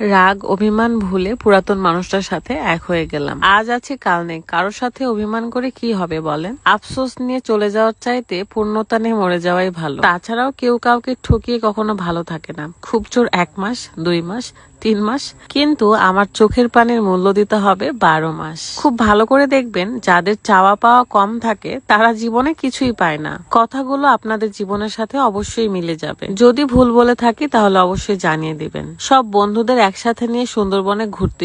রাগ অভিমান ভুলে পুরাতন মানুষটার সাথে এক হয়ে গেলাম। আজ আছে কাল নেই, কারোর সাথে অভিমান করে কি হবে বলেন? আফসোস নিয়ে চলে যাওয়ার চাইতে পূর্ণতা নিয়ে মরে যাওয়াই ভালো। তাছাড়াও কেউ কাউকে ঠকিয়ে কখনো ভালো থাকে না। খুব জোর 1 মাস, 2 মাস, 3 মাস, কিন্তু আমার চোখের পানির মূল্য দিতে হবে 12 মাস। খুব ভালো করে দেখবেন, যাদের চাওয়া পাওয়া কম থাকে তারা জীবনে কিছুই পায় না। কথাগুলো আপনাদের জীবনের সাথে অবশ্যই মিলে যাবে। যদি ভুল বলে থাকি তাহলে অবশ্যই জানিয়ে দিবেন। সব বন্ধুদের একসাথে নিয়ে সুন্দরবনে ঘুরতে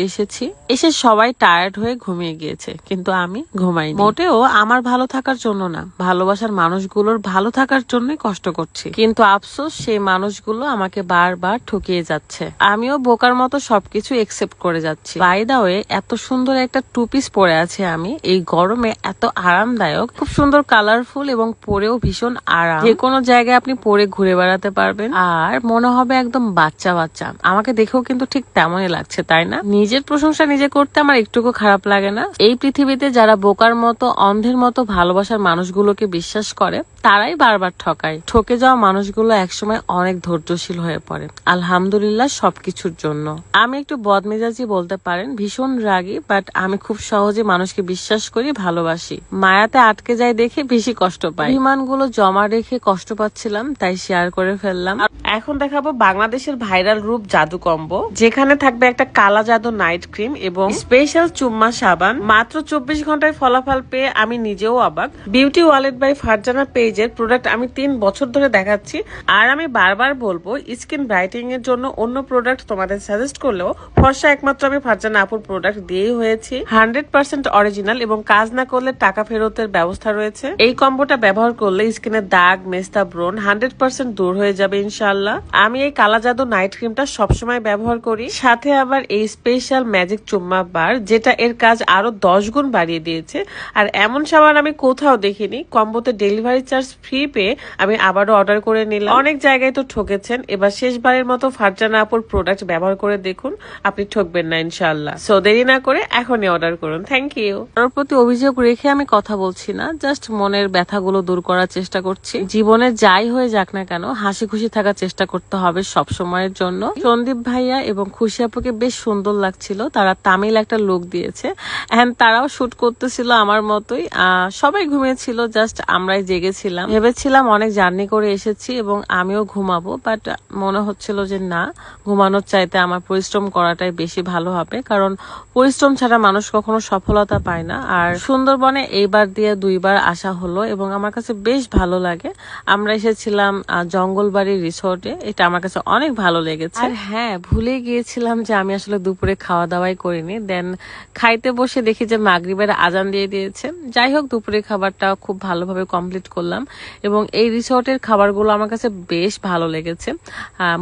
এসে সবাই টায়ার্ড হয়ে ঘুমিয়ে গিয়েছে, কিন্তু আমি ঘুমাইনি। মোটেও আমার ভালো থাকার জন্য না, ভালোবাসার মানুষগুলোর ভালো থাকার জন্যই কষ্ট করছি। কিন্তু আফসোস, সেই মানুষগুলো আমাকে বারবার ঠকিয়ে যাচ্ছে। আমিও বোকার মতো সবকিছু একসেপ্ট করে যাচ্ছি। বাই দা ওয়ে, এত সুন্দর একটা 2 পিস পরে আছে আমি এই গরমে, এত আরামদায়ক, খুব সুন্দর কালারফুল এবং পরেও ভীষণ আরাম। যে কোনো জায়গায় আপনি পরে ঘুরে বেড়াতে পারবেন আর মনে হবে একদম বাচ্চা বাচ্চা। আমাকে দেখেও কিন্তু ঠিক তেমনই লাগছে, তাই না? নিজের প্রশংসা নিজে করতে আমার একটুকু খারাপ লাগে না। এই পৃথিবীতে যারা বোকার মতো, অন্ধের মতো ভালোবাসার মানুষগুলোকে বিশ্বাস করে, তারাই বারবার ঠকায়। ঠকে যাওয়া মানুষগুলো একসময় অনেক ধৈর্যশীল হয়ে পড়ে। আলহামদুলিল্লাহ সবকিছুর জন্য। আমি একটু বদমেজাজি বলতে পারেন, ভীষণ রাগী, বাট আমি খুব সহজে মানুষকে বিশ্বাস করি, ভালোবাসি। মায়াতে আটকে যায় দেখে বেশি কষ্ট পাই। বিমানগুলো জমা রেখে কষ্ট পাচ্ছিলাম, তাই শেয়ার করে ফেললাম। এখন দেখাবো বাংলাদেশের ভাইরাল রূপ জাদু কম্বো, যেখানে থাকবে একটা কালা জাদু নাইট ক্রিম এবং স্পেশাল চুম্মা সাবান। মাত্র 24 ঘন্টায় ফলাফল পেয়ে আমি নিজেও অবাক। বিউটি ওয়ালেট বাই ফারজানা পেজের প্রোডাক্ট আমি 3 বছর ধরে দেখাচ্ছি, আর আমি বারবার বলবো স্কিন ব্রাইটিং এর জন্য অন্য প্রোডাক্ট তোমাদের সাজেস্ট করলেও ফর্সা একমাত্র আমি ফারজানা আপুর প্রোডাক্ট দিয়েই হয়েছি। 100% অরিজিনাল এবং কাজ না করলে টাকা ফেরতের ব্যবস্থা রয়েছে। এই কম্বোটা ব্যবহার করলে স্কিনের দাগ, মেস্তা, ব্রণ 100% দূর হয়ে যাবে ইনশাআল্লাহ। আমি এই কালা জাদু নাইট ক্রিমটা সবসময় ব্যবহার করি, সাথে আবার এই স্পেশাল ম্যাজিক চুম্মা বার, যেটা এর কাজ আরো 10 গুণ বাড়িয়ে দিয়েছে। আর এমন সাবান আমি কোথাও দেখিনি। কম্বোতে ডেলিভারি চার্জ ফ্রি পেয়ে আমি আবারও অর্ডার করে নিলাম। অনেক জায়গায় তো ঠকেছেন, এবার শেষবারের মতো ফারজানা আপুর প্রোডাক্ট ব্যবহার করে দেখুন, আপনি ঠকবেন না ইনশাআল্লাহ। সো দেরি না করে এখনই অর্ডার করুন। Thank you. ওর প্রতি অভিযোগ রেখে আমি কথা বলছি না, জাস্ট মনের ব্যথাগুলো দূর করার চেষ্টা করছি। জীবনে যাই হয়ে যাক না কেন, হাসি খুশি থাকার চেষ্টা করতে হবে সব সময়ের জন্য। সন্দীপ ভাইয়া এবং খুশি আপুকে বেশ সুন্দর লাগছিল, তারা তামিল একটা লুক দিয়েছে এন্ড তারাও শুট করতেছিল আমার মতোই। সবাই ঘুমিয়েছিল, জাস্ট আমরাই জেগেছিলাম। ভেবেছিলাম অনেক জার্নি করে এসেছি এবং আমিও ঘুমাবো, বাট মনে হচ্ছিল যে না, ঘুমানোর চাইতে আমার পরিশ্রম করাটাই বেশি ভালো হবে, কারণ পরিশ্রম ছাড়া মানুষ কখনো সফলতা পায় না। আর সুন্দরবনে এইবার দিয়ে 2 বার আসা হলো এবং আমার কাছে বেশ ভালো লাগে। আমরা এসেছিলাম জঙ্গলবাড়ি রিসোর্টে, এটা আমার কাছে অনেক ভালো লেগেছে। আর হ্যাঁ, ভুলে গিয়েছিলাম যে আমি আসলে দুপুরে খাওয়া দাওয়াই করিনি। দেন খাইতে বসে দেখি যে মাগরিবের আজান দিয়ে দিয়েছে। যাই হোক, দুপুরের খাবারটা খুব ভালোভাবে কমপ্লিট করলাম এবং এই রিসোর্টের খাবারগুলো আমার কাছে বেশ ভালো লেগেছে।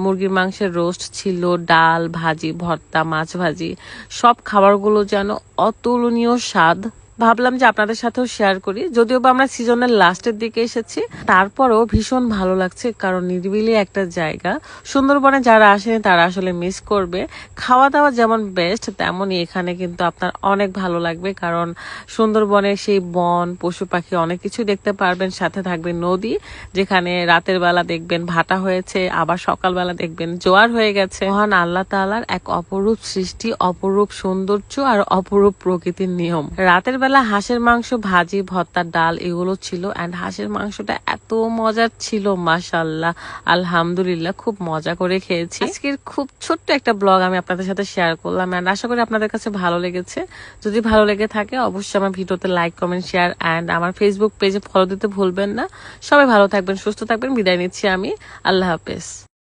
মুরগির মাংসের রোস্ট ছিল, ডাল, ভাজি, ভর্তা, মাছ ভাজি, সব খাবারগুলো যেন অতুলনীয় স্বাদ। ভাবলাম যে আপনাদের সাথেও শেয়ার করি, যদিও বা আমরা সিজনের লাস্টের দিকে এসেছি, তারপরও ভীষণ ভালো লাগছে, কারণ নিরিবিলি একটা জায়গা। সুন্দরবনে যারা আসেনি তারা আসলে মিস করবে। খাওয়া দাওয়া যেমন বেস্ট, তেমনই এখানে কিন্তু আপনার অনেক ভালো লাগবে, কারণ সুন্দরবনে সেই বন, পশু পাখি অনেক কিছু দেখতে পারবেন। সাথে থাকবে নদী, যেখানে রাতের বেলা দেখবেন ভাটা হয়েছে, আবার সকালবেলা দেখবেন জোয়ার হয়ে গেছে। মহান আল্লাহ তাআলার এক অপরূপ সৃষ্টি, অপরূপ সৌন্দর্য আর অপরূপ প্রকৃতির নিয়ম। রাতের বেলা হাঁসের মাংস, ভাজি, ভর্তা, ডাল এগুলো ছিল, এন্ড হাঁসের মাংসটা এত মজার ছিল, মাশাআল্লাহ, আলহামদুলিল্লাহ, খুব মজা করে খেয়েছি। আজকের খুব ছোট্ট একটা ব্লগ আমি আপনাদের সাথে শেয়ার করলাম, এন্ড আশা করি আপনাদের কাছে ভালো লেগেছে। যদি ভালো লেগে থাকে অবশ্যই আমার ভিডিওতে লাইক, কমেন্ট, শেয়ার এন্ড আমার ফেসবুক পেজে ফলো দিতে ভুলবেন না। সবাই ভালো থাকবেন, সুস্থ থাকবেন। বিদায় নিচ্ছি আমি। আল্লাহ হাফেজ।